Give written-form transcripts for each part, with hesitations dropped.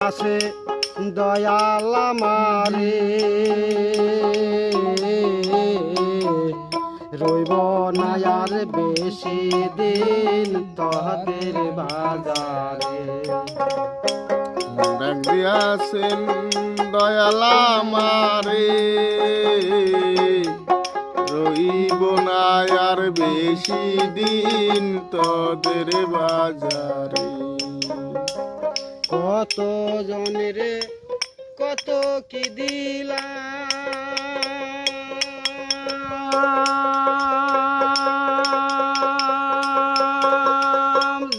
আসে দয়াল আমারে রইব না আর বেশি দিন তোদের বাজারে। ডাক দিয়াছেন দয়াল আমারে রইব না আর বেশি দিন তোদের বাজারে। কত জনের কত কি দিলাম,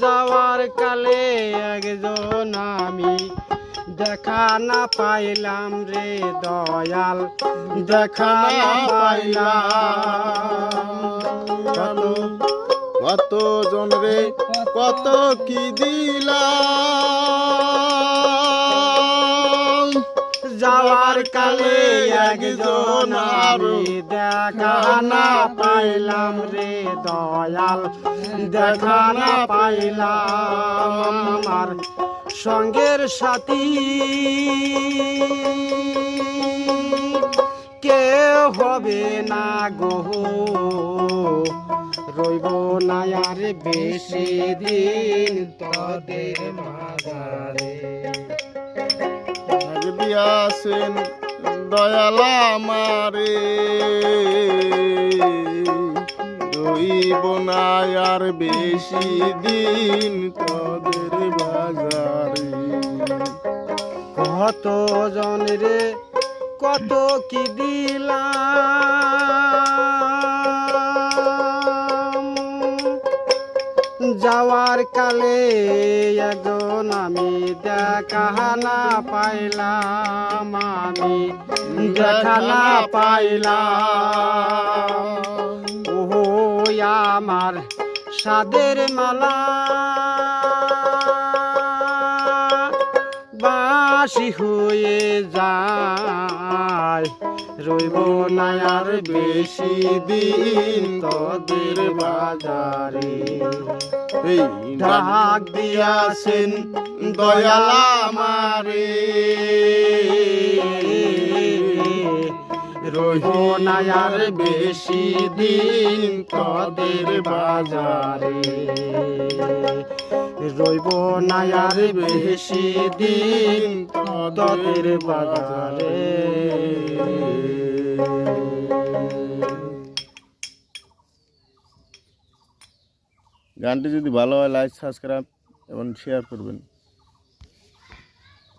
যাওয়ার কালে একজন আমি দেখা না পাইলাম রে দয়াল, দেখা না পাইলাম। কত জন রে কত কি দিলাম, যাওয়ার কালে একজন আমি দেখা না পাইলাম রে দয়াল, দেখা না পাইলাম। আমার সঙ্গের সাথী কে হবে না গো, রইব না আর বেশি দিন তোদের মাঝারে। ডাক দিয়াছেন দয়াল আমারে রইব না আর বেশি দিন তোদের বাজারে। কত জন রে কত কি দিলাম, যাওয়ার কালে একজন আমি দেখা না পাইলাম, আমি দেখা না পাইলাম। ও আমার সাদের মালা বাসি হয়ে যায়, রইব না আর বেশি দিন তোদের বাজারে। এই ডাক দিয়াছেন দয়াল আমারে রইব না আর বেশি দিন তোদের বাজারে, রইব না আর বেশি দিন তোদের বাজারে। গানটি যদি ভালো হয় লাইক সাবস্ক্রাইব এবং শেয়ার করবেন।